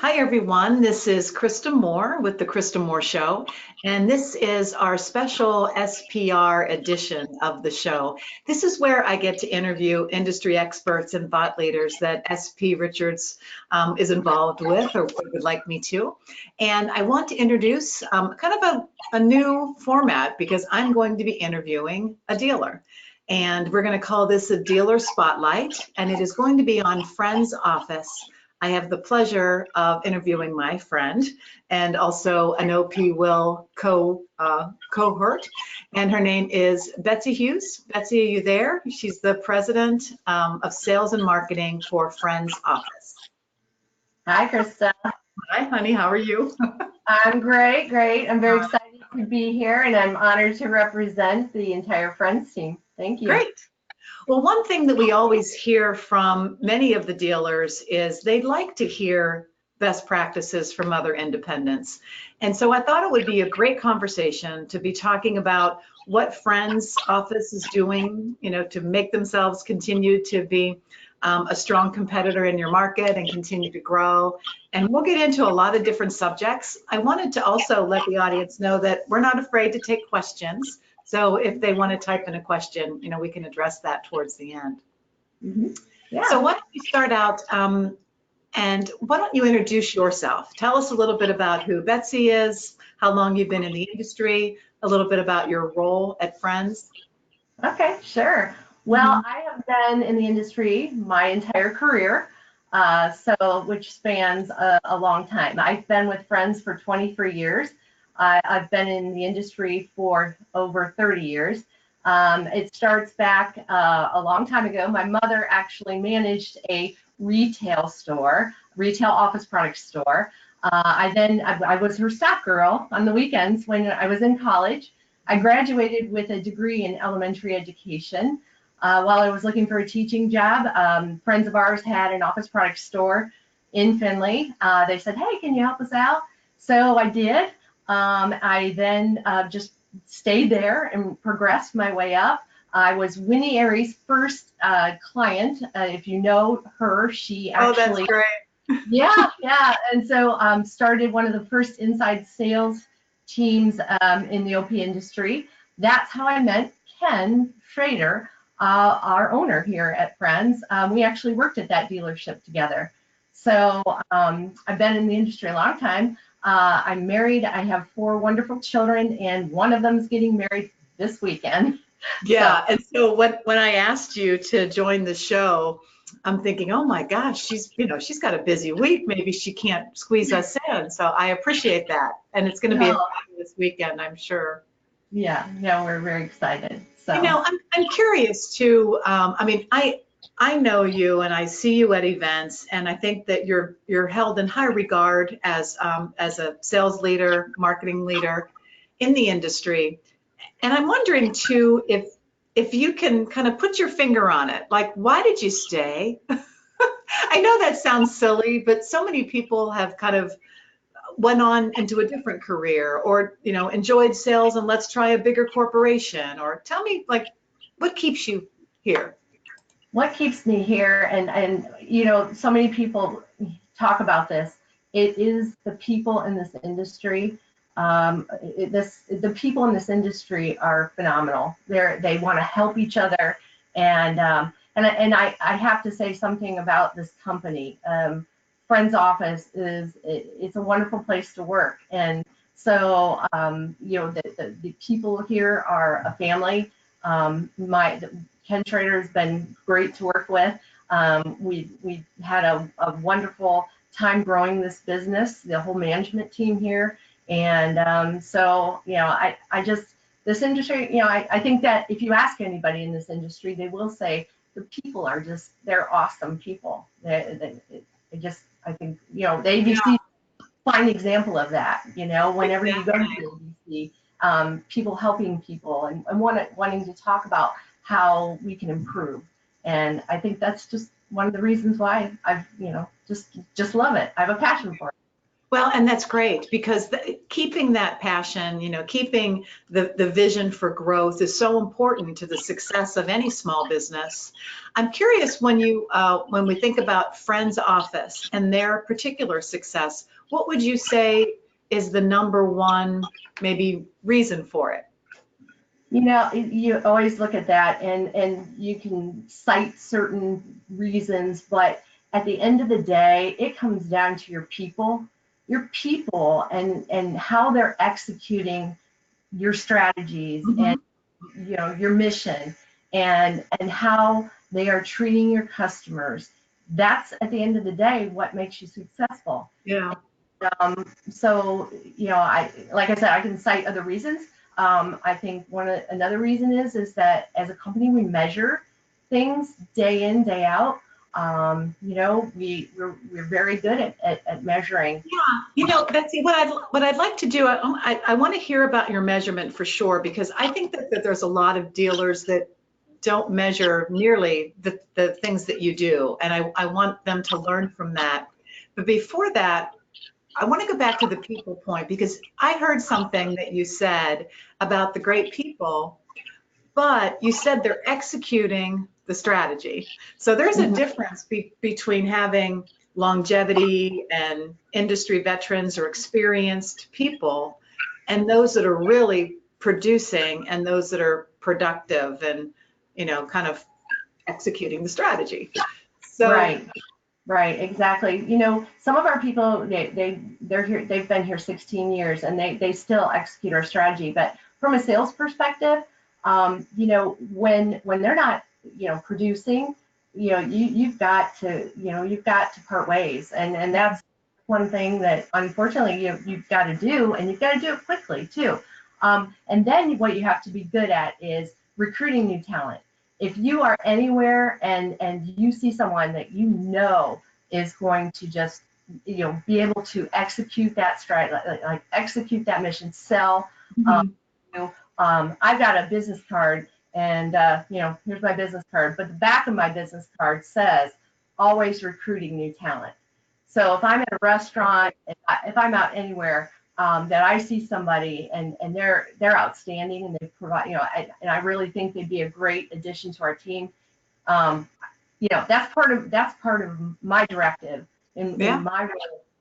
Hi, everyone. This is Krista Moore with The Krista Moore Show, and this is our special SPR edition of the show. This is where I get to interview industry experts and thought leaders that SP Richards is involved with or would like me to. And I want to introduce kind of a new format because I'm going to be interviewing a dealer. And we're going to call this a dealer spotlight, and it is going to be on Friend's Office. I have the pleasure of interviewing my friend and also an OP Will cohort, and her name is Betsy Hughes. Betsy, are you there? She's the president of sales and marketing for Friend's Office. Hi, Krista. Hi, honey. How are you? I'm great. I'm very excited to be here, and I'm honored to represent the entire Friends team. Thank you. Great. Well, one thing that we always hear from many of the dealers is they'd like to hear best practices from other independents. And so I thought it would be a great conversation to be talking about what Friends Office is doing, to make themselves continue to be a strong competitor in your market and continue to grow. And we'll get into a lot of different subjects. I wanted to also let the audience know that we're not afraid to take questions. So if they want to type in a question, we can address that towards the end. Yeah. So why don't you start out and why don't you introduce yourself? Tell us a little bit about who Betsy is, how long you've been in the industry, a little bit about your role at Friends. Okay, sure. Well, I have been in the industry my entire career, which spans a long time. I've been with Friends for 23 years. I've been in the industry for over 30 years. It starts back a long time ago. My mother actually managed a retail office product store. I was her staff girl on the weekends when I was in college. I graduated with a degree in elementary education. While I was looking for a teaching job, friends of ours had an office product store in Findlay. They said, "Hey, can you help us out?" So I did. I then just stayed there and progressed my way up. I was Winnie Airy's first client. If you know her, she actually. Oh, that's great. Yeah. And so started one of the first inside sales teams in the OP industry. That's how I met Ken Schrader, our owner here at Friends. We actually worked at that dealership together. So I've been in the industry a long time. I'm married. I have 4 wonderful children, and one of them is getting married this weekend. Yeah, and so when I asked you to join the show, I'm thinking, oh my gosh, she's got a busy week. Maybe she can't squeeze us in. So I appreciate that, and it's going to be a fabulous weekend, I'm sure. Yeah, we're very excited. So I'm curious too. I know you and I see you at events, and I think that you're held in high regard as a sales leader, marketing leader in the industry. And I'm wondering too if you can kind of put your finger on it. Like, why did you stay? I know that sounds silly, but so many people have kind of went on into a different career or enjoyed sales and let's try a bigger corporation. Or tell me, like, what keeps you here? What keeps me here, and so many people talk about this, it is the people in this industry. The people in this industry are phenomenal. They want to help each other, and I have to say something about this company. Friends Office it's a wonderful place to work, and so the people here are a family. Ken Schrader has been great to work with. We had a wonderful time growing this business, the whole management team here. And this industry, I think that if you ask anybody in this industry, they will say the people are they're awesome people. I think, the ABC fine example of that, whenever you go to the ABC, people helping people and wanting to talk about how we can improve. And I think that's just one of the reasons why I've, just love it. I have a passion for it. Well, and that's great because keeping that passion, keeping the vision for growth is so important to the success of any small business. I'm curious when we think about Friends Office and their particular success, what would you say is the number one maybe reason for it? You always look at that and you can cite certain reasons, but at the end of the day, it comes down to your people and how they're executing your strategies Mhm. and your mission and how they are treating your customers. That's at the end of the day what makes you successful. Yeah. So, like I said, I can cite other reasons. I think another reason is that as a company, we measure things day in, day out. We're very good at measuring. Yeah, Betsy, what I'd like to do, I want to hear about your measurement for sure, because I think that there's a lot of dealers that don't measure nearly the things that you do, and I want them to learn from that. But before that, I want to go back to the people point, because I heard something that you said about the great people, but you said they're executing the strategy. So there's a difference between having longevity and industry veterans or experienced people and those that are really producing and those that are productive and, kind of executing the strategy. So, Right, exactly. Some of our people, they're here, they've been here 16 years and they still execute our strategy. But from a sales perspective, when they're not, producing, you've got to part ways. And that's one thing that unfortunately you've got to do, and you've got to do it quickly too. And then what you have to be good at is recruiting new talent. If you are anywhere and you see someone that is going to just be able to execute that strategy, like execute that mission, sell. I've got a business card, and here's my business card, but the back of my business card says always recruiting new talent. So if I'm at a restaurant, if I'm out anywhere, that I see somebody and they're outstanding and they provide, and I really think they'd be a great addition to our team. That's part of my directive in my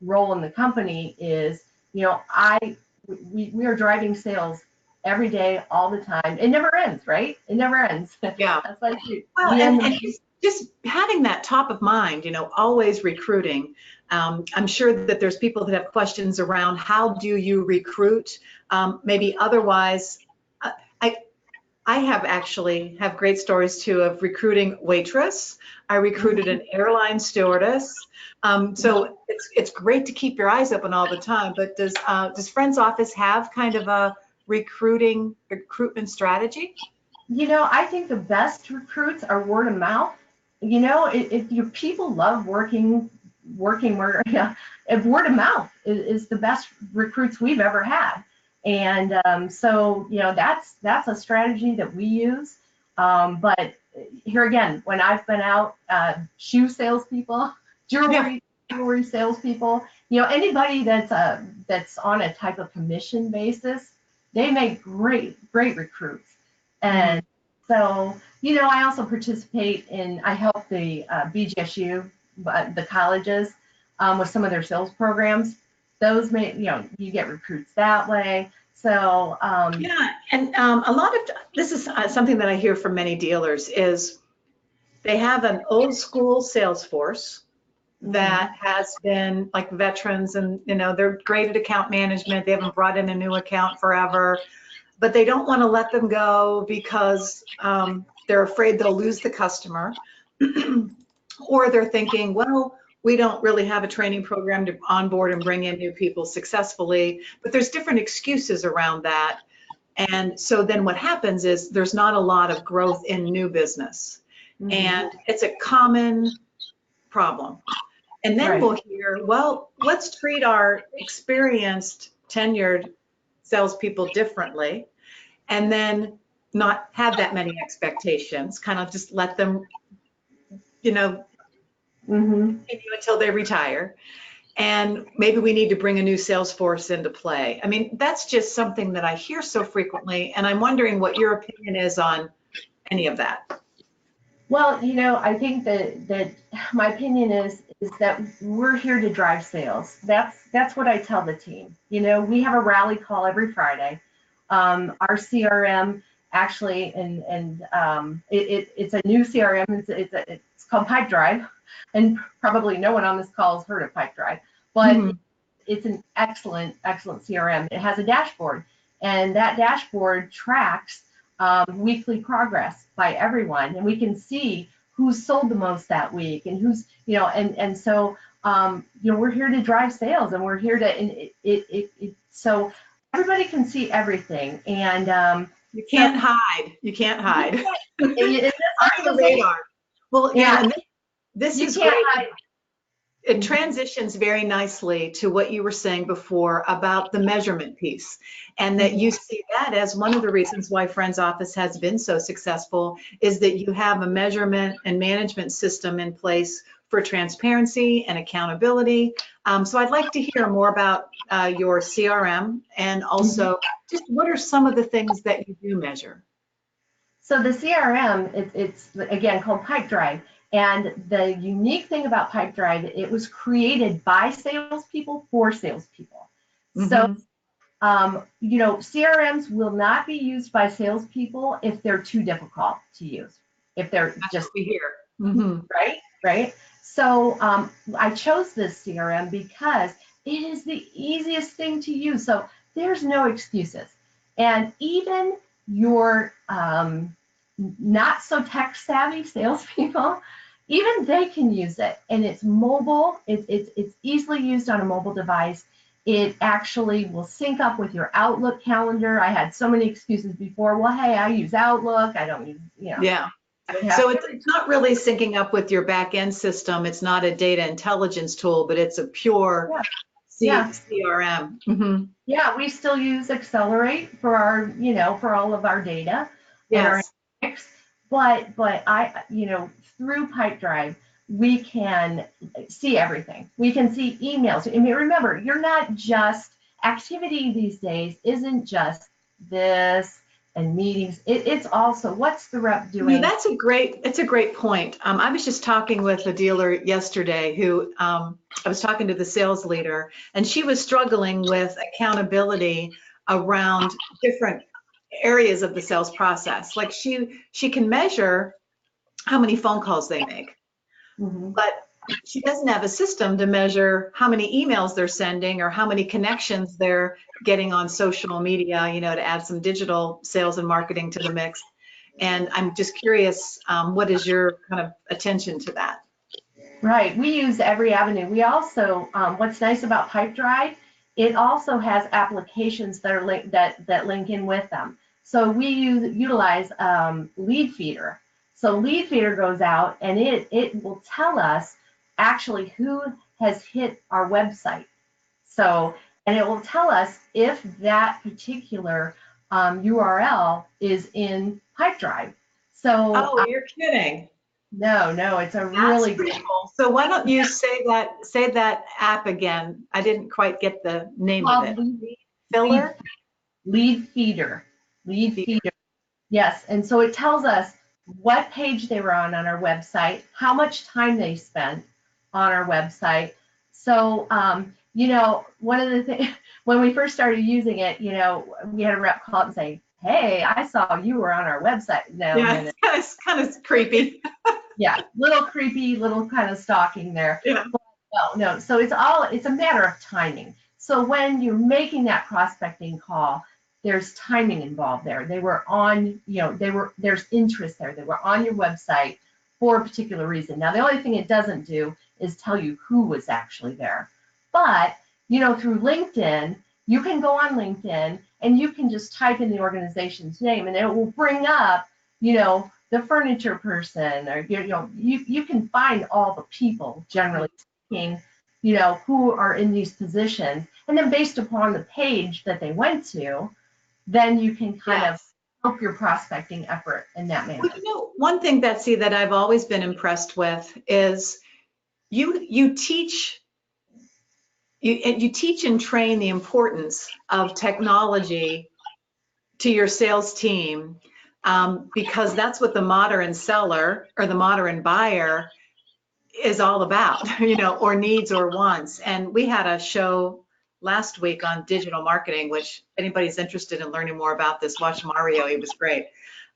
role in the company is, we are driving sales every day, all the time. It never ends, right? It never ends. Yeah. That's like well, and just having that top of mind, always recruiting. I'm sure that there's people that have questions around how do you recruit, maybe otherwise. I have great stories too of recruiting waitress. I recruited an airline stewardess. So it's great to keep your eyes open all the time. But does Friends Office have kind of a recruitment strategy? I think the best recruits are word of mouth. If your people love working where, if word of mouth is the best recruits we've ever had. And so, that's a strategy that we use. But here again, when I've been out, shoe salespeople, jewelry salespeople, anybody that's on a type of commission basis, they make great recruits. And so, I also participate I help the BGSU, the colleges, with some of their sales programs. Those you get recruits that way. So yeah, and a lot of this is something that I hear from many dealers is they have an old school sales force that has been like veterans, and they're great at account management. They haven't brought in a new account forever, but they don't want to let them go because they're afraid they'll lose the customer, or they're thinking, well, we don't really have a training program to onboard and bring in new people successfully. But there's different excuses around that. And so then what happens is there's not a lot of growth in new business. And it's a common problem. And then we'll hear, well, let's treat our experienced, tenured salespeople differently, and then not have that many expectations, kind of just let them, continue until they retire. and maybe we need to bring a new sales force into play. I mean, that's just something that I hear so frequently, and I'm wondering what your opinion is on any of that. Well, I think that my opinion is that we're here to drive sales. That's what I tell the team. We have a rally call every Friday. Our CRM actually, and it's a new CRM. It's called Pipedrive, and probably no one on this call has heard of Pipedrive, but it's an excellent CRM. It has a dashboard, and that dashboard tracks weekly progress by everyone, and we can see who's sold the most that week and who's, and so we're here to drive sales, and we're here to so everybody can see everything, and you can't hide. You can't hide. It's on the radar. Well, yeah, this you is can't great. hide. It transitions very nicely to what you were saying before about the measurement piece, and that you see that as one of the reasons why Friends Office has been so successful, is that you have a measurement and management system in place for transparency and accountability. So I'd like to hear more about your CRM, and also just what are some of the things that you do measure? So the CRM, it's again called Pipedrive. And the unique thing about Pipedrive, it was created by salespeople for salespeople. So, CRMs will not be used by salespeople if they're too difficult to use. If they're just here, right. So I chose this CRM because it is the easiest thing to use. So there's no excuses, and even your not so tech savvy salespeople, even they can use it, and it's mobile. It's easily used on a mobile device. It actually will sync up with your Outlook calendar. I had so many excuses before. Well, hey, I use Outlook. I don't use, Yeah. So it's not really syncing up with your back end system. It's not a data intelligence tool, but it's a pure CRM. Yeah, we still use Accelerate for our, for all of our data. Yes. But I, through Pipedrive, we can see everything. We can see emails. I mean, remember, you're not just, activity these days isn't just this and meetings. It's also, what's the rep doing? It's a great point. I was just talking with a dealer yesterday who, I was talking to the sales leader, and she was struggling with accountability around different areas of the sales process. Like she can measure how many phone calls they make, but she doesn't have a system to measure how many emails they're sending or how many connections they're getting on social media, to add some digital sales and marketing to the mix. And I'm just curious, what is your kind of attention to that? Right, we use every avenue. We also, what's nice about Pipedrive, it also has applications that are that link in with them. So we utilize Lead Feeder. So Lead Feeder goes out, and it will tell us actually who has hit our website. So, and it will tell us if that particular URL is in Pipedrive. So, you're kidding. No, it's a really good. Cool. So why don't you say that app again? I didn't quite get the name of it. Lead Feeder. Lead Feeder. Yes, and so it tells us what page they were on our website, how much time they spent on our website. So, one of the things, when we first started using it, we had a rep call up and say, hey, I saw you were on our website. It's kind of creepy. Yeah, little creepy, little kind of stalking there. Yeah. But no. So it's a matter of timing. So when you're making that prospecting call, there's timing involved there. They were on, there's interest there. They were on your website for a particular reason. Now, the only thing it doesn't do is tell you who was actually there. But, through LinkedIn, you can go on LinkedIn and you can just type in the organization's name, and it will bring up, the furniture person, or, you can find all the people, generally speaking, who are in these positions. And then based upon the page that they went to, then you can kind of help your prospecting effort in that manner. Well, one thing, Betsy, that I've always been impressed with is you teach you teach and train the importance of technology to your sales team, because that's what the modern seller or the modern buyer is all about, or needs or wants. And we had a show last week on digital marketing, which anybody's interested in learning more about this, watch Mario, he was great.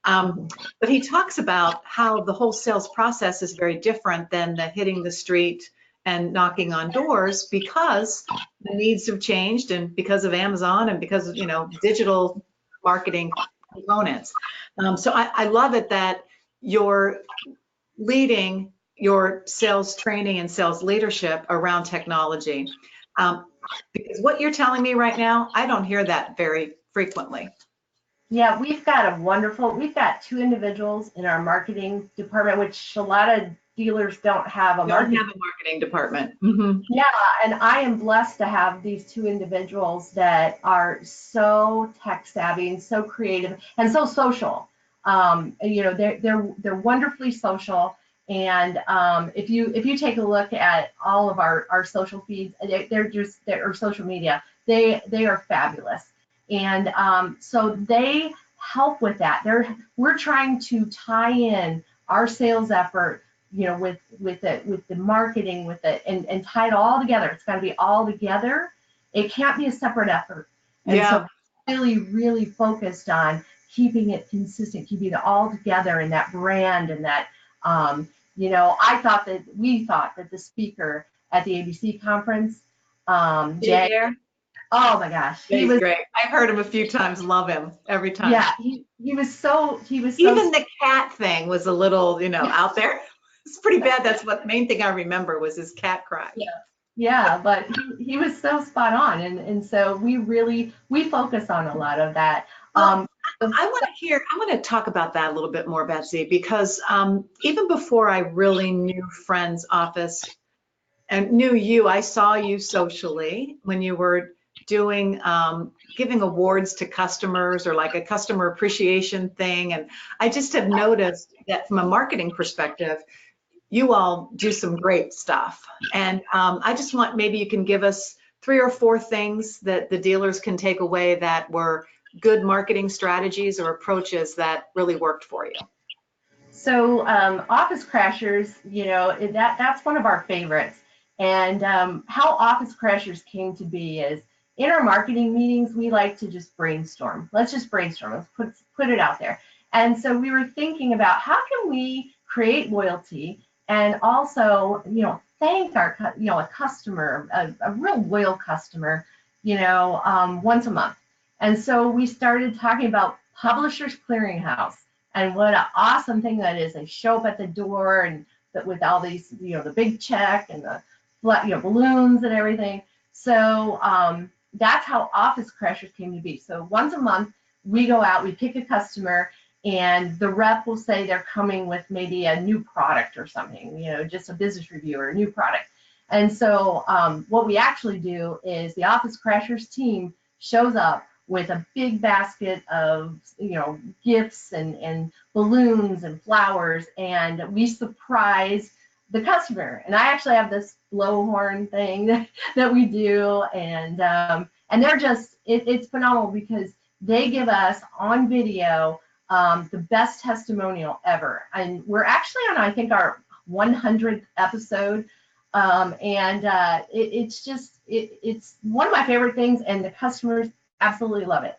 But he talks about how the whole sales process is very different than the hitting the street and knocking on doors, because the needs have changed, and because of Amazon, and because of, digital marketing components. So I love it that you're leading your sales training and sales leadership around technology. Because what you're telling me right now, I don't hear that very frequently. Yeah, we've got two individuals in our marketing department, which a lot of dealers don't have a marketing department. Mm-hmm. Yeah, and I am blessed to have these two individuals that are so tech savvy and so creative and so social. They're wonderfully social. And if you take a look at all of our social feeds, they're social media, they are fabulous. And so they help with that. We're trying to tie in our sales effort, with the marketing, with it, and tie it all together. It's got to be all together. It can't be a separate effort. And so really, really focused on keeping it consistent, keeping it all together, and that brand, and that we thought that the speaker at the ABC conference, Jay. Oh my gosh, he was great. I've heard him a few times. Love him every time. Yeah, he was so. Even the cat thing was a little, out there. It's pretty bad. That's what main thing I remember was his cat cry. Yeah, but he was so spot on, and so we focus on a lot of that. I want to talk about that a little bit more, Betsy, because even before I really knew Friend's office and knew you, I saw you socially when you were doing giving awards to customers, or like a customer appreciation thing. And I just have noticed that from a marketing perspective, you all do some great stuff. And I just want, maybe you can give us 3 or 4 things that the dealers can take away that were good marketing strategies or approaches that really worked for you. So Office Crashers, that's one of our favorites. And how Office Crashers came to be is, in our marketing meetings, we like to just brainstorm. Let's just brainstorm. Let's put it out there. And so we were thinking about, how can we create loyalty and also, thank our, a customer, a real loyal customer, once a month. And so we started talking about Publishers Clearinghouse, and what an awesome thing that is. They show up at the door, and with all these, the big check and the balloons and everything. So that's how Office Crashers came to be. So once a month, we go out, we pick a customer, and the rep will say they're coming with maybe a new product or something, just a business review or a new product. And so what we actually do is, the Office Crashers team shows up with a big basket of, gifts and balloons and flowers, and we surprise the customer. And I actually have this blowhorn thing that we do, and they're just, it's phenomenal, because they give us on video the best testimonial ever. And we're actually on, I think, our 100th episode, it's one of my favorite things, and the customers absolutely love it.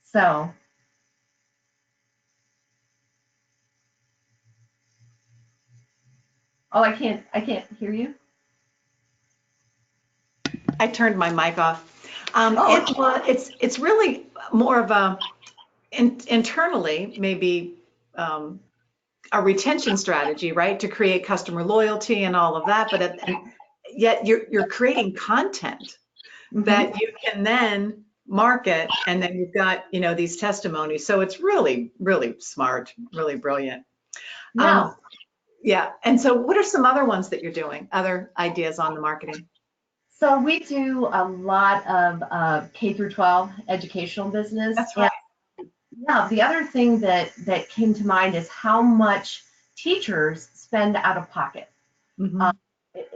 So. Oh, I can't hear you. I turned my mic off. It's really more of a internally, maybe a retention strategy, right, to create customer loyalty and all of that. But yet you're creating content that you can then market, and then you've got these testimonies. So it's really, really smart, really brilliant. Yeah. And so what are some other ones that you're doing, other ideas on the marketing? So we do a lot of K through 12 educational business. That's right. Yeah, the other thing that came to mind is how much teachers spend out of pocket.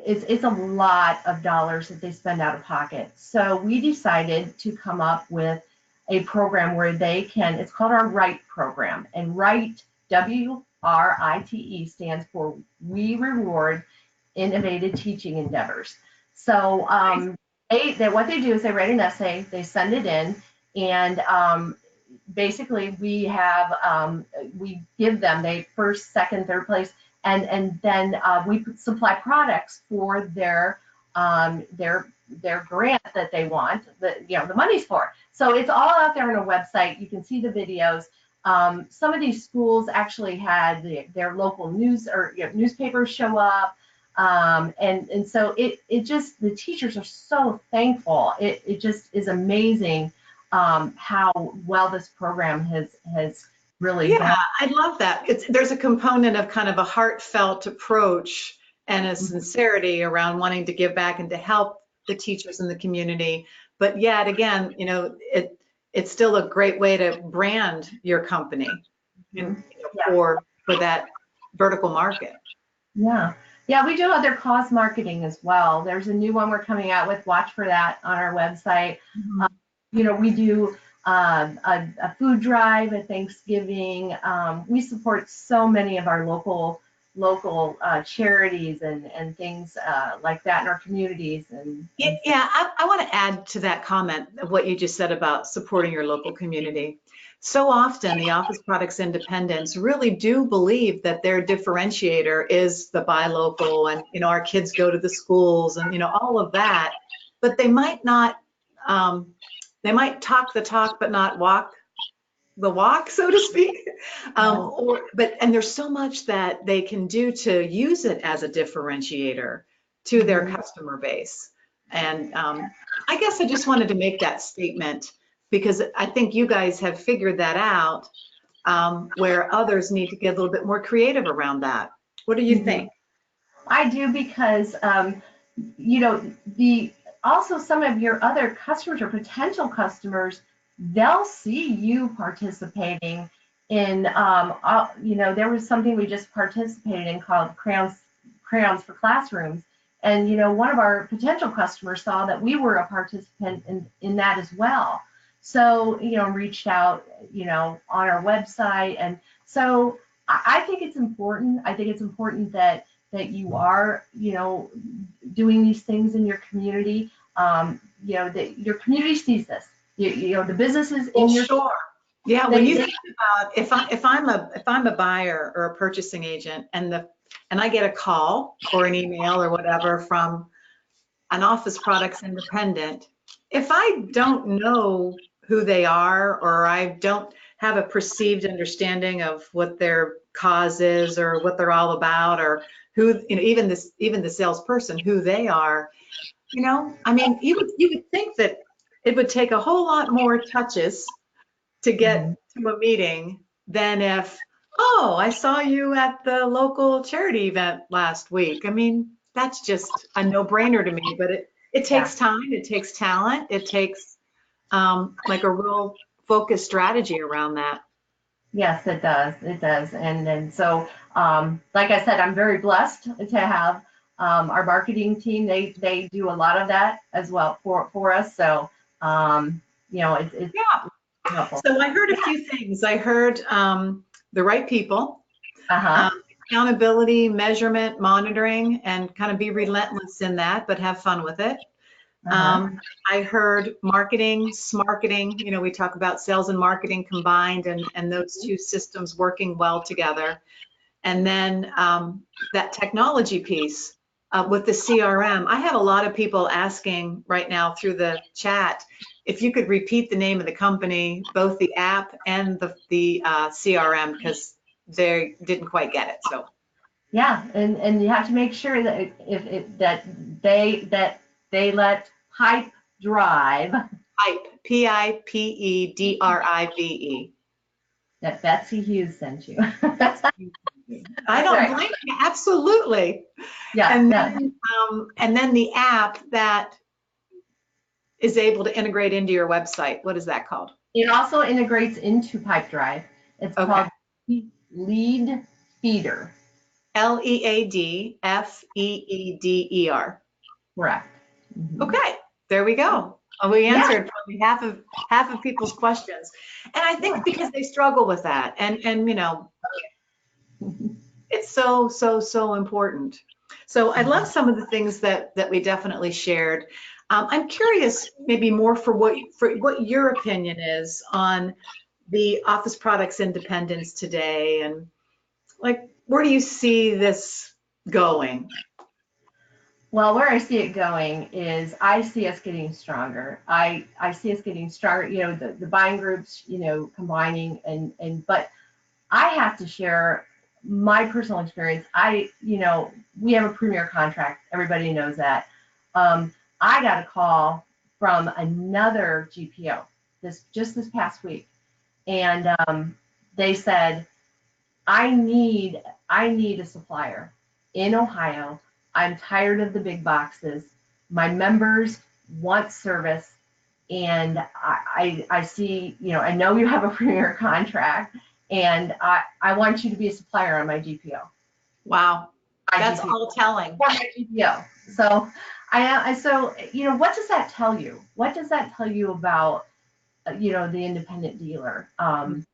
it's a lot of dollars that they spend out of pocket. So we decided to come up with a program where they can, it's called our WRITE program. And WRITE, WRITE, stands for We Reward Innovative Teaching Endeavors. So what they do is they write an essay, they send it in, and basically we give them they first, second, third place, and then we supply products for their grant that they want, the money's for. So it's all out there on a website. You can see the videos. Some of these schools actually had their local news or newspapers show up. And so it just, the teachers are so thankful. It just is amazing how well this program has really gone. I love that. There's a component of kind of a heartfelt approach and a sincerity around wanting to give back and to help the teachers in the community. But yet again, it's still a great way to brand your company for that vertical market. Yeah, we do other cause marketing as well. There's a new one we're coming out with. Watch for that on our website. We do a food drive at Thanksgiving. We support so many of our local charities and things like that in our communities. I want to add to that comment of what you just said about supporting your local community. So often the office products independents really do believe that their differentiator is the buy local and our kids go to the schools and all of that, but they might not they might talk the talk but not walk the walk, so to speak. And there's so much that they can do to use it as a differentiator to their customer base. And I guess I just wanted to make that statement because I think you guys have figured that out, where others need to get a little bit more creative around that. What do you think? I do, because also some of your other customers or potential customers, they'll see you participating in, there was something we just participated in called Crayons for Classrooms. And, one of our potential customers saw that we were a participant in that as well. So, reached out, on our website. And so I think it's important. I think it's important that you are, doing these things in your community. That your community sees this. The businesses in your store. Yeah, when you think about if I'm a buyer or a purchasing agent and I get a call or an email or whatever from an office products independent, if I don't know who they are or I don't have a perceived understanding of what their cause is or what they're all about or who, even the salesperson, who they are, I mean, you would think that it would take a whole lot more touches to get to a meeting than if, oh, I saw you at the local charity event last week. I mean, that's just a no-brainer to me, but it takes time, it takes talent, it takes like a real focused strategy around that. Yes, it does. It does. And so, like I said, I'm very blessed to have our marketing team. They do a lot of that as well for us. So, it's helpful. So I heard a few things. I heard the right people, accountability, measurement, monitoring, and kind of be relentless in that, but have fun with it. I heard marketing, smarketing, we talk about sales and marketing combined and those two systems working well together. And then that technology piece with the CRM. I have a lot of people asking right now through the chat if you could repeat the name of the company, both the app and the CRM, because they didn't quite get it. So yeah, and you have to make sure that they let Pipe Drive. Pipe, P-I-P-E-D-R-I-V-E. That Betsy Hughes sent you. I don't blame you. Absolutely. Yeah. And then the app that is able to integrate into your website. What is that called? It also integrates into Pipe Drive. It's called Lead Feeder. Leadfeeder. Correct. Mhm. Okay, there we go. We Yeah. answered probably half of people's questions. And I Yeah. think because they struggle with that, and you know, it's so important. So I love some of the things that we definitely shared. I'm curious, maybe more for what your opinion is on the office products independence today, and like where do you see this going? Well, where I see it going is I see us getting stronger. I see us getting stronger, you know, the buying groups, you know, combining but I have to share my personal experience. You know, we have a premier contract. Everybody knows that. I got a call from another GPO this past week, and they said, I need a supplier in Ohio. I'm tired of the big boxes. My members want service, and I see, you know, I know you have a premier contract, and I want you to be a supplier on my GPO. Wow, My that's GPO. all telling. For my GPO. So so you know, what does that tell you? What does that tell you about you know, the independent dealer? You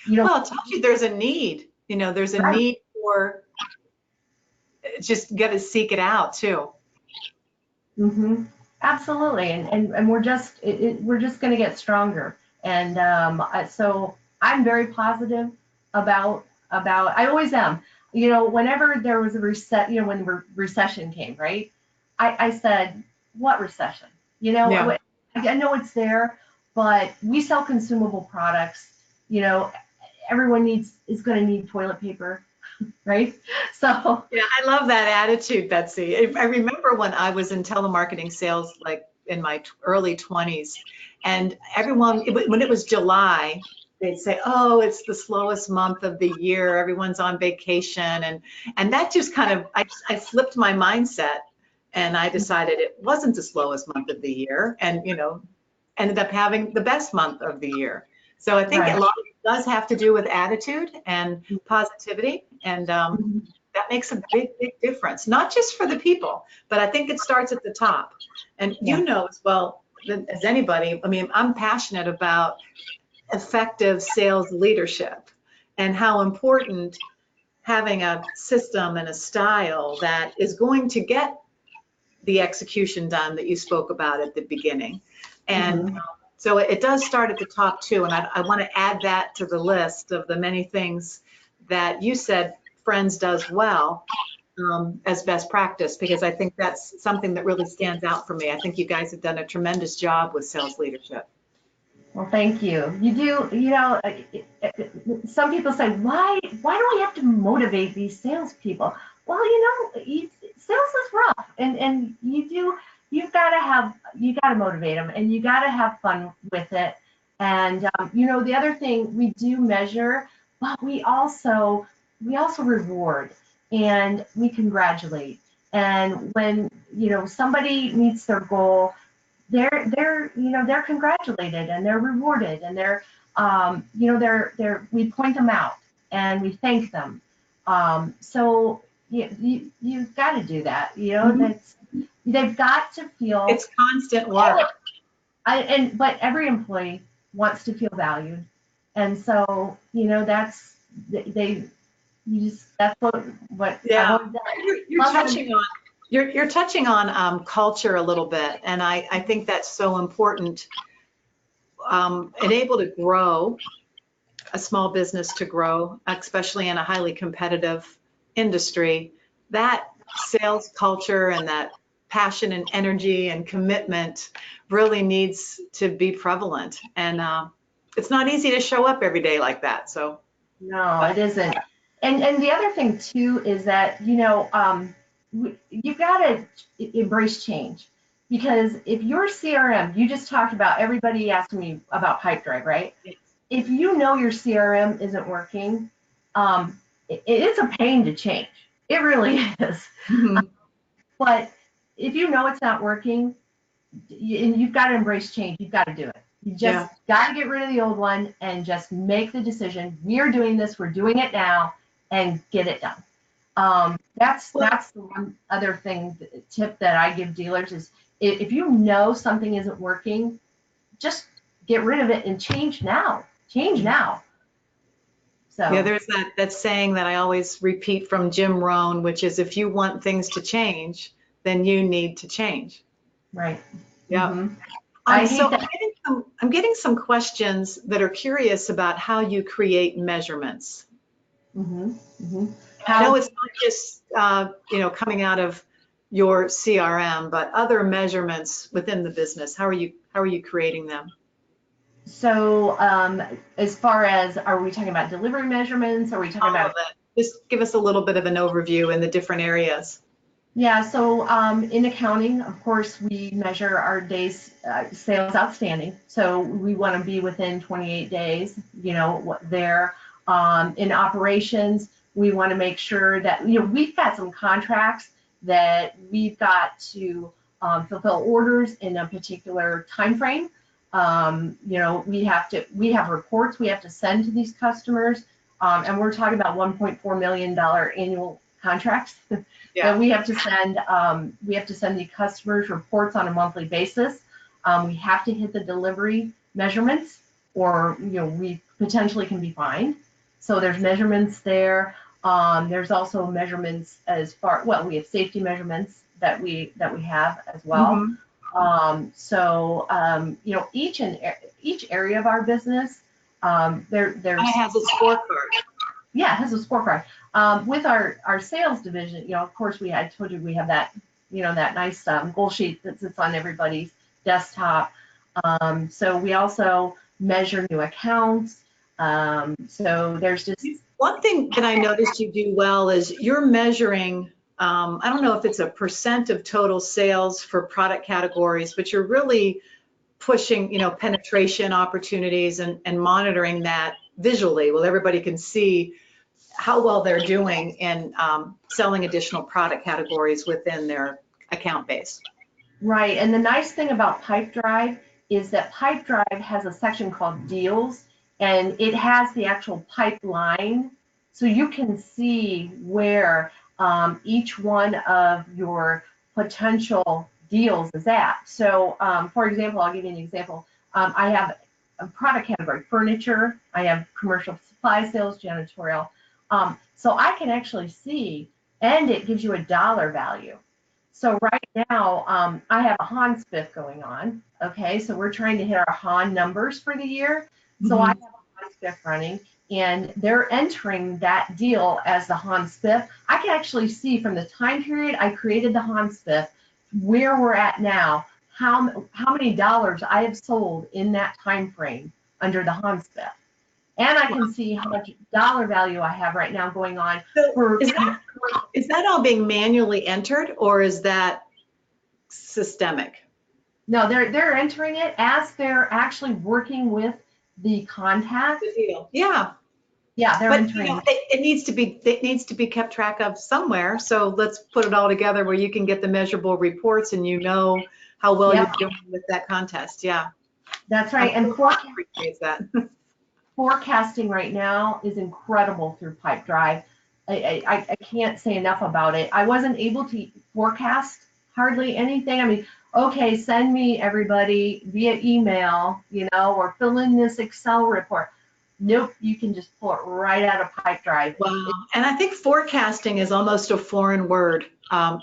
know, Well, it tells you there's a need. You know, there's a right. need for just got to seek it out too. Mm-hmm. Absolutely, and we're just going to get stronger. And so I'm very positive about. I always am. You know, whenever there was a you know, when the recession came, right? I said, what recession? You know, Yeah. I know it's there, but we sell consumable products. You know, everyone is going to need toilet paper, right? So Yeah, I love that attitude, Betsy. I remember when I was in telemarketing sales, like in my early 20s, and everyone, when it was July, they'd say, "Oh, it's the slowest month of the year. Everyone's on vacation," and that just kind of, I flipped my mindset, and I decided it wasn't the slowest month of the year, and you know, ended up having the best month of the year. So I think a right. lot of it does have to do with attitude and positivity, and Mhm. that makes a big difference, not just for the people, but I think it starts at the top. And Yeah. you know as well as anybody, I mean, I'm passionate about effective sales leadership and how important having a system and a style that is going to get the execution done that you spoke about at the beginning. And Mhm. so it does start at the top too. And I want to add that to the list of the many things that you said Friends does well as best practice, because I think that's something that really stands out for me. I think you guys have done a tremendous job with sales leadership. Well, thank you. You do, you know, some people say, why do we have to motivate these salespeople? Well, you know, sales is rough, and you got to motivate them, and you got to have fun with it. And you know, the other thing we do measure, but we also reward and we congratulate. And when you know somebody meets their goal, they're you know they're congratulated and they're rewarded and they're you know they're we point them out and we thank them. So you've got to do that. You know, Mhm. they've got to feel. It's constant work. But every employee wants to feel valued, and so you know they you just that's what I've Yeah, always done. you're Love having. touching on you're touching on culture a little bit, and I think that's so important. And able to grow a small business to grow, especially in a highly competitive industry, that sales culture and that passion and energy and commitment really needs to be prevalent. And it's not easy to show up every day like that. So, No, but it isn't. And the other thing too is that you know you've got to embrace change, because if your CRM, you just talked about everybody asking me about Pipedrive, right? If you know your CRM isn't working, it's a pain to change. It really is. mhm, But if you know it's not working, and you've got to embrace change. You've got to do it. You just yeah, got to get rid of the old one and just make the decision. We are doing this. We're doing it now, and get it done. That's the one other tip that I give dealers is if you know something isn't working, just get rid of it and change now. Change now. So yeah, there's that saying that I always repeat from Jim Rohn, which is if you want things to change, then you need to change. right. Yeah. Mm-hmm. I hate So that. I'm getting some questions that are curious about how you create measurements. Mm-hmm. Mm-hmm. I know it's not just coming out of your CRM, but other measurements within the business. How are you creating them? So as far as, are we talking about delivery measurements? Are we talking All about? of it. Just give us a little bit of an overview in the different areas. Yeah, so in accounting, of course, we measure our days sales outstanding. So we want to be within 28 days, what there. In operations, we want to make sure that, we've got some contracts that we've got to fulfill orders in a particular time frame. We have reports we have to send to these customers, and we're talking about $1.4 million annual contracts. Yeah. That we have to send the customers reports on a monthly basis. We have to hit the delivery measurements, or we potentially can be fined. So there's measurements there. There's also measurements we have safety measurements that we have as well. Mm-hmm. Each area of our business, there's. It has a scorecard. Yeah, it has a scorecard. With our sales division, of course, I told you we have that, that nice goal sheet that sits on everybody's desktop. So we also measure new accounts. So there's just one thing that I noticed you do well is you're measuring. I don't know if it's a % of total sales for product categories, but you're really pushing, penetration opportunities and monitoring that visually. Well, everybody can see how well they're doing in selling additional product categories within their account base. Right, and the nice thing about Pipedrive is that Pipedrive has a section called Deals, and it has the actual pipeline, so you can see where each one of your potential deals is at. So, for example, I'll give you an example. I have a product category, furniture. I have commercial supply sales, janitorial. So I can actually see, and it gives you a dollar value. So right now, I have a HON spiff going on. Okay, so we're trying to hit our HON numbers for the year. So I have a HON spiff running, and they're entering that deal as the HON spiff. I can actually see from the time period I created the HON spiff where we're at now, how many dollars I have sold in that time frame under the HON spiff. And I can see how much dollar value I have right now going on. So is that all being manually entered, or is that systemic? No, they're entering it as they're actually working with the contact. Good deal. Yeah. Yeah, they're entering. It needs to be kept track of somewhere. So let's put it all together where you can get the measurable reports and how well you're doing with that contest. Yeah. That's right. And appreciate that. Forecasting right now is incredible through Pipedrive. I can't say enough about it. I wasn't able to forecast hardly anything. I mean, okay, send me everybody via email, or fill in this Excel report. Nope, you can just pull it right out of Pipedrive. Wow. And I think forecasting is almost a foreign word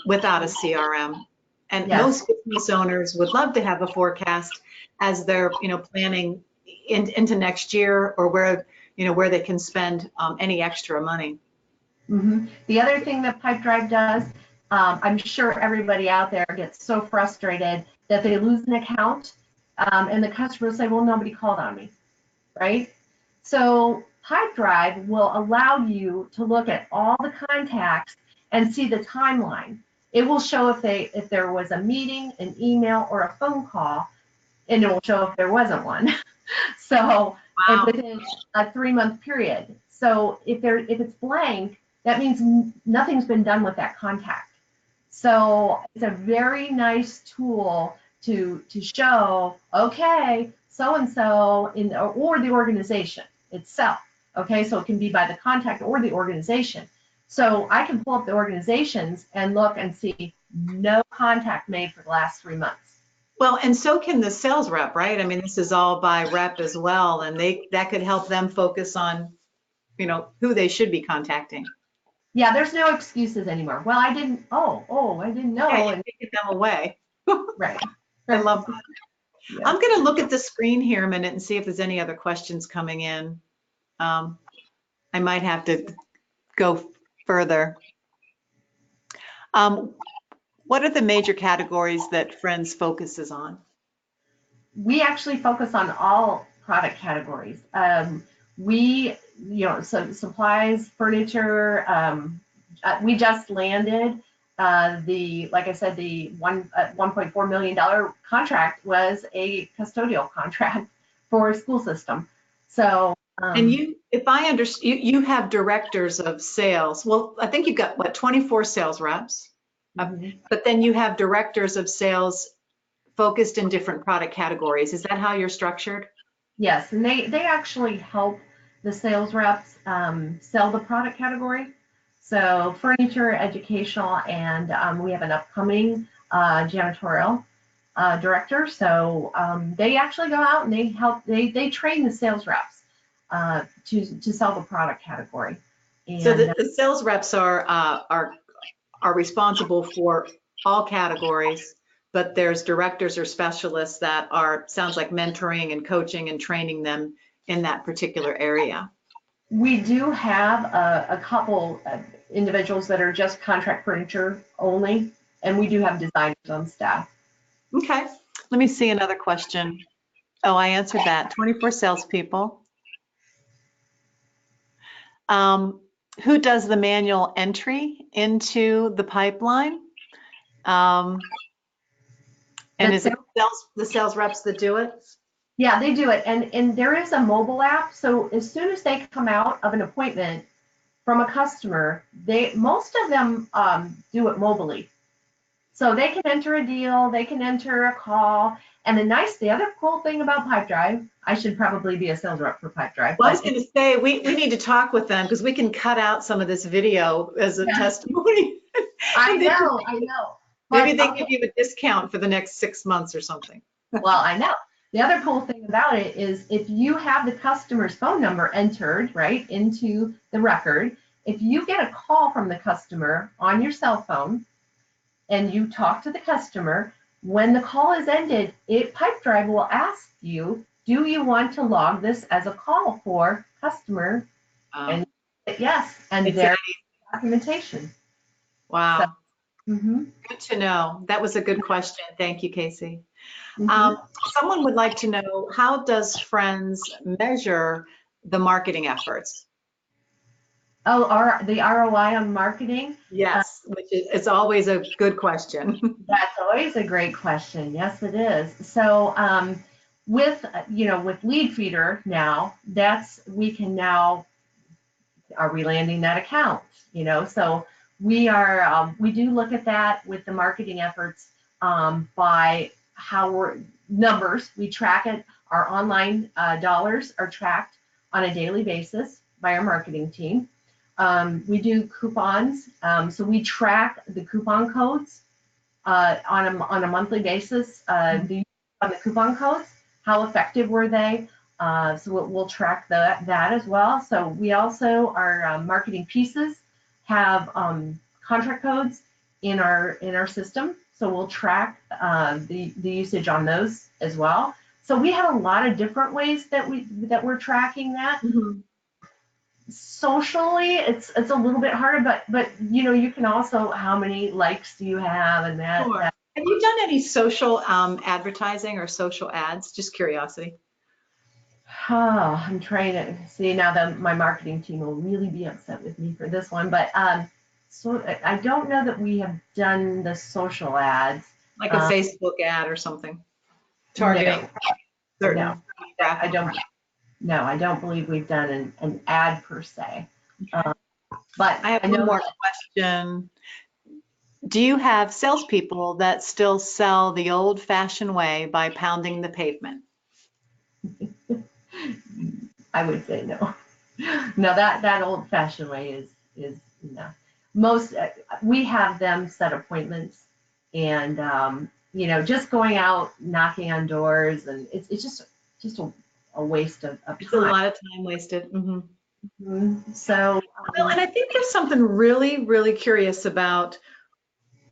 without a CRM. And most business owners would love to have a forecast as they're, planning into next year, or where they can spend any extra money. Mm-hmm. The other thing that Pipedrive does, I'm sure everybody out there gets so frustrated that they lose an account, and the customer will say, well, nobody called on me, right? So Pipedrive will allow you to look at all the contacts and see the timeline. It will show if there was a meeting, an email, or a phone call, and it will show if there wasn't one. So within a 3-month period. So if it's blank, that means nothing's been done with that contact. So it's a very nice tool to show, okay, so-and-so or the organization itself. Okay, so it can be by the contact or the organization. So I can pull up the organizations and look and see no contact made for the last 3 months. Well, and so can the sales rep, right? I mean, this is all by rep as well, and that could help them focus on, who they should be contacting. Yeah, there's no excuses anymore. Well, I didn't, I didn't know. Yeah, you take them away. Right. I love that. Yeah. I'm going to look at the screen here a minute and see if there's any other questions coming in. I might have to go further. What are the major categories that Friends focuses on? We actually focus on all product categories. So supplies, furniture. We just landed like I said, the $1.4 million contract was a custodial contract for a school system. So. And if I understand, you have directors of sales. Well, I think you've got, what, 24 sales reps? But then you have directors of sales focused in different product categories. Is that how you're structured? Yes, and they actually help the sales reps sell the product category. So furniture, educational, and we have an upcoming janitorial director. So they actually go out and they help. They train the sales reps to sell the product category. And, so the sales reps are responsible for all categories, but there's directors or specialists that sounds like mentoring and coaching and training them in that particular area. We do have a couple individuals that are just contract furniture only, and we do have designers on staff. Okay, let me see another question. Oh, I answered that. 24 salespeople. Who does the manual entry into the pipeline? And is it the sales reps that do it? Yeah, they do it. And there is a mobile app. So as soon as they come out of an appointment from a customer, most of them do it mobily. So they can enter a deal, they can enter a call. And the other cool thing about Pipedrive, I should probably be a sales rep for Pipedrive. Well, I was going to say, we need to talk with them because we can cut out some of this video as a testimony. I know. Maybe they give you a discount for the next 6 months or something. Well, I know. The other cool thing about it is if you have the customer's phone number entered right into the record, if you get a call from the customer on your cell phone and you talk to the customer, when the call is ended, Pipedrive will ask you, do you want to log this as a call for customer? And yes, and there's documentation. Wow. So, Good to know. That was a good question. Thank you, Casey. Someone would like to know, how does Friends measure the marketing efforts? Oh, the ROI on marketing? Yes, which is always a good question. That's always a great question. Yes, it is. So with Lead Feeder now, are we landing that account? So we do look at that with the marketing efforts by how numbers, we track it. Our online dollars are tracked on a daily basis by our marketing team. We do coupons, so we track the coupon codes on a monthly basis. On the coupon codes, how effective were they? So we'll track that as well. So we also, our marketing pieces have contract codes in our system. So we'll track the usage on those as well. So we have a lot of different ways that we're tracking that. Socially, it's a little bit harder, but you can also, how many likes do you have and that. Sure. Have you done any social advertising or social ads? Just curiosity. Oh, I'm trying to see now that my marketing team will really be upset with me for this one, but so I don't know that we have done the social ads. Like a Facebook ad or something? Targeting. No, I don't. No, I don't believe we've done an ad per se. But I have one more question. Do you have salespeople that still sell the old-fashioned way by pounding the pavement? I would say no. No, that old-fashioned way is no. most we have them set appointments, and just going out knocking on doors, and it's just a waste of It's a time. lot of time wasted. So Well, and I think there's something really, really curious about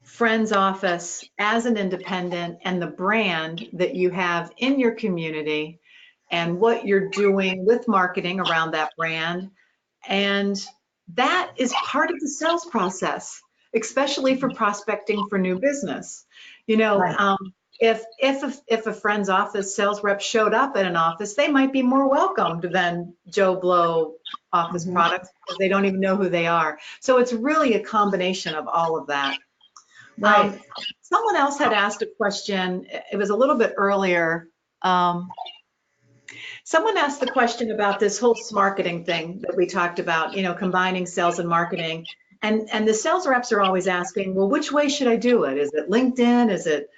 Friends Office as an independent and the brand that you have in your community and what you're doing with marketing around that brand. And that is part of the sales process, especially for prospecting for new business. You know, right. if a Friends Office sales rep showed up at an office, they might be more welcomed than Joe Blow office products because they don't even know who they are. So it's really a combination of all of that. Right. Someone else had asked a question. It was a little bit earlier. Someone asked the question about this whole marketing thing that we talked about, you know, combining sales and marketing. And the sales reps are always asking, well, which way should I do it? Is it LinkedIn? Is it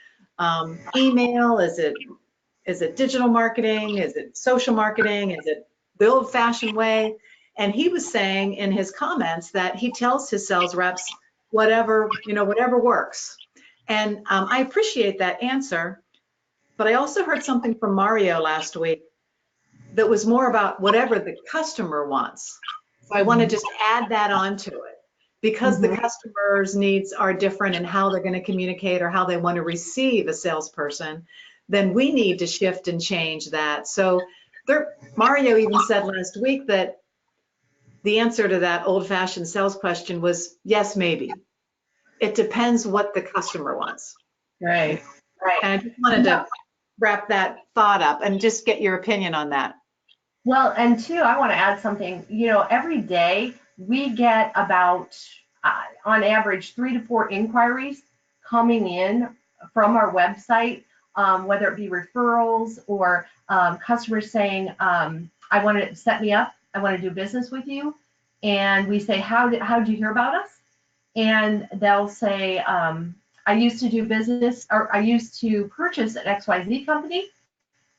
email? Is it digital marketing? Is it social marketing? Is it the old-fashioned way? And he was saying in his comments that he tells his sales reps, whatever works. And I appreciate that answer, but I also heard something from Mario last week that was more about whatever the customer wants. So I want to just add that onto it because the customer's needs are different in how they're going to communicate or how they want to receive a salesperson. Then we need to shift and change that. So Mario even said last week that the answer to that old-fashioned sales question was yes, maybe. It depends what the customer wants. Right. And I just wanted to wrap that thought up and just get your opinion on that. Well, and two, I want to add something. Every day we get about, on average, 3 to 4 inquiries coming in from our website, whether it be referrals or customers saying, I want to set me up, I want to do business with you. And we say, how did you hear about us? And they'll say, I used to do business, or I used to purchase an XYZ company,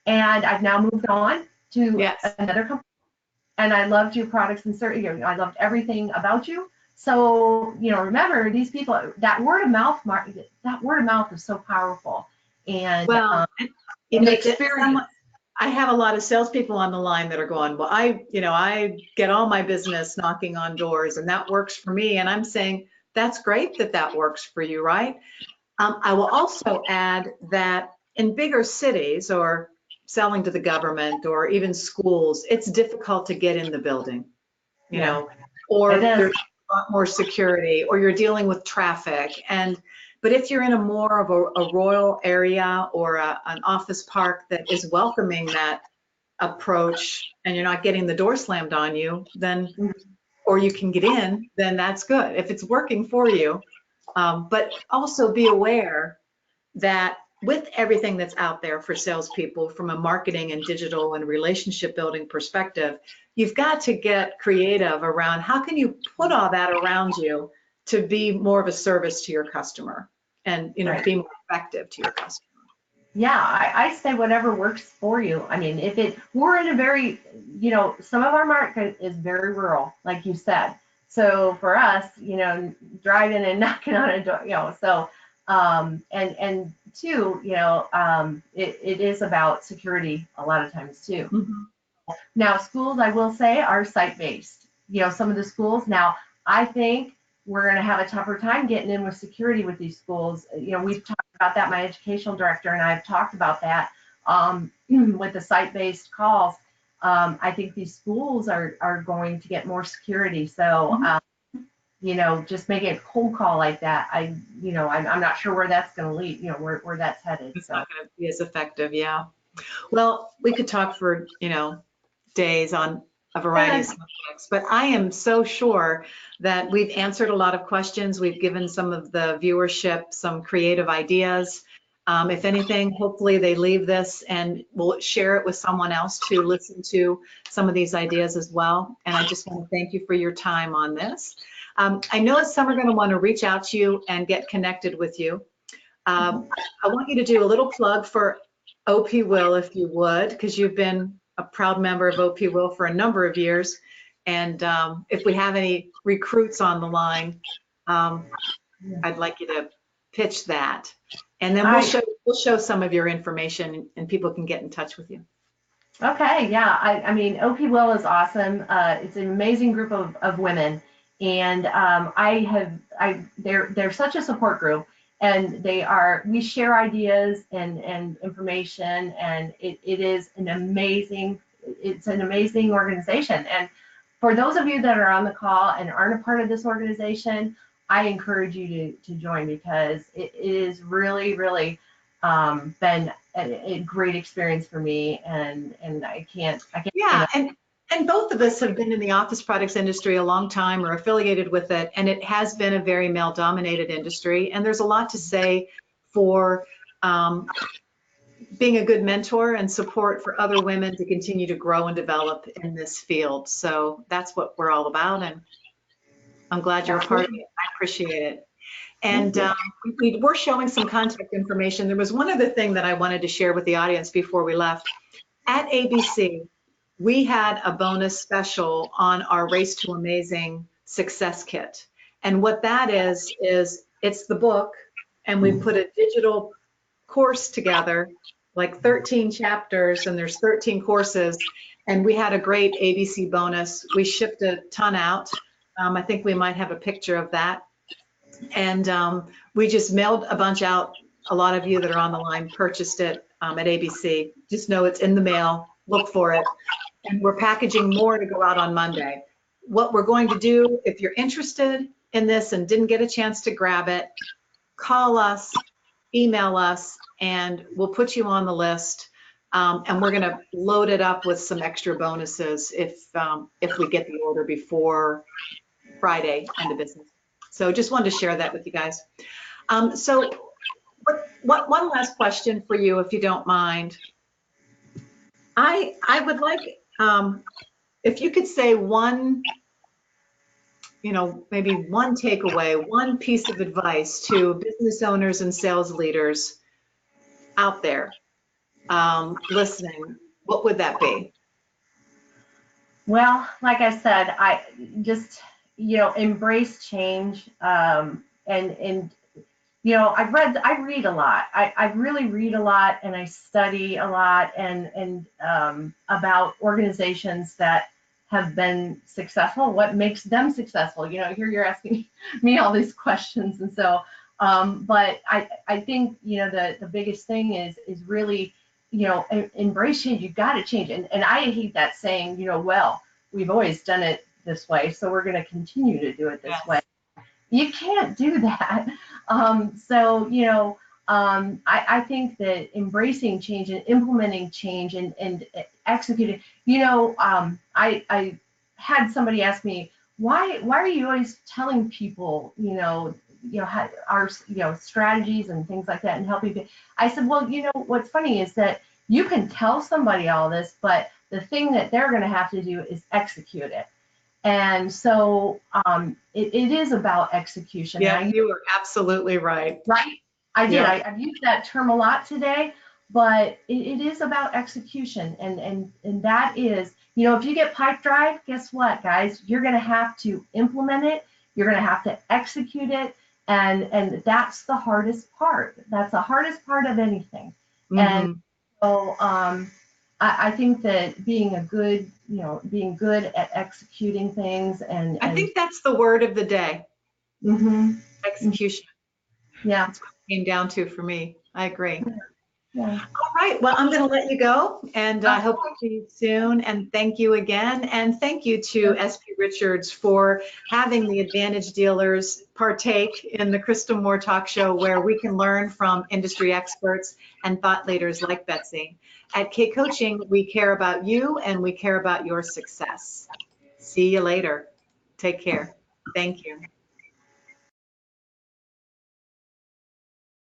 and I've now moved on to another company, and I loved your products and services. I loved everything about you. So, remember, these people, that word of mouth is so powerful. And the experience. I have a lot of salespeople on the line that are going, well, I get all my business knocking on doors, and that works for me. And I'm saying, that's great that works for you, right? I will also add that in bigger cities or selling to the government or even schools, it's difficult to get in the building, you know, or there's a lot more security, or you're dealing with traffic. But if you're in a more of a rural area or an office park that is welcoming that approach, and you're not getting the door slammed on you, then, or you can get in, then that's good if it's working for you. But also be aware that with everything that's out there for salespeople from a marketing and digital and relationship building perspective, you've got to get creative around how can you put all that around you to be more of a service to your customer and, be more effective to your customer. Yeah, I say whatever works for you. I mean, we're in a very, some of our market is very rural, like you said. So for us, driving and knocking on a door, so, and two, it is about security a lot of times too. Now, schools, I will say, are site-based. Some of the schools, now, I think we're going to have a tougher time getting in with security with these schools. We've talked about that. My educational director and I have talked about that with the site-based calls. I think these schools are going to get more security. So, just making a cold call like that, I'm not sure where that's going to lead, where that's headed. It's not going to be as effective, yeah. Well, we could talk for, days on a variety of subjects, but I am so sure that we've answered a lot of questions. We've given some of the viewership some creative ideas. If anything, hopefully they leave this and we'll share it with someone else to listen to some of these ideas as well. And I just want to thank you for your time on this. I know some are going to want to reach out to you and get connected with you. I want you to do a little plug for OP Will, if you would, because you've been a proud member of OP Will for a number of years. And if we have any recruits on the line, um, I'd like you to pitch that. And then All we'll show some of your information and people can get in touch with you. Okay, yeah. I mean, OP Will is awesome. It's an amazing group of women, and they're such a support group, and we share ideas and information, and it's an amazing organization. And for those of you that are on the call and aren't a part of this organization, I encourage you to join, because it is really, really been a great experience for me, and I can't. Yeah, and both of us have been in the office products industry a long time or affiliated with it, and it has been a very male-dominated industry. And there's a lot to say for being a good mentor and support for other women to continue to grow and develop in this field. So that's what we're all about, and I'm glad you're a part of it. I appreciate it. And we're showing some contact information. There was one other thing that I wanted to share with the audience before we left. At ABC, we had a bonus special on our Race to Amazing Success Kit. And what that is it's the book, and we put a digital course together, like 13 chapters, and there's 13 courses. And we had a great ABC bonus. We shipped a ton out. I think we might have a picture of that. And we just mailed a bunch out. A lot of you that are on the line purchased it at ABC. Just know it's in the mail. Look for it. And we're packaging more to go out on Monday. What we're going to do, if you're interested in this and didn't get a chance to grab it, call us, email us, and we'll put you on the list. And we're going to load it up with some extra bonuses if we get the order before Friday, end of business. So just wanted to share that with you guys. So one last question for you, if you don't mind. I would like, if you could say one, maybe one takeaway, one piece of advice to business owners and sales leaders out there listening, what would that be? Well, like I said, I just, embrace change. I read a lot. I really read a lot, and I study a lot, and about organizations that have been successful, what makes them successful. Here you're asking me all these questions, and so, but I think, the biggest thing is really, embrace change. You've got to change. And I hate that saying, well, we've always done it this way, so we're going to continue to do it this way. You can't do that. I think that embracing change and implementing change and executing, I had somebody ask me, why are you always telling people, our strategies and things like that and helping people? I said, well, what's funny is that you can tell somebody all this, but the thing that they're going to have to do is execute it. And so it is about execution. Yeah, you are absolutely right. Right? I did. Yeah. I've used that term a lot today, but it is about execution. And that is, if you get pipe drive, guess what, guys? You're going to have to implement it. You're going to have to execute it. And that's the hardest part. That's the hardest part of anything. Mm-hmm. And so I think that being good at executing things, and I think that's the word of the day. Mm-hmm. Execution. Yeah. That's what it came down to for me. I agree. Yeah. All right. Well, I'm going to let you go, and I hope to see you soon. And thank you again. And thank you to SP Richards for having the Advantage dealers partake in the Krista Moore Talk Show, where we can learn from industry experts and thought leaders like Betsy. At K Coaching, we care about you and we care about your success. See you later. Take care. Thank you.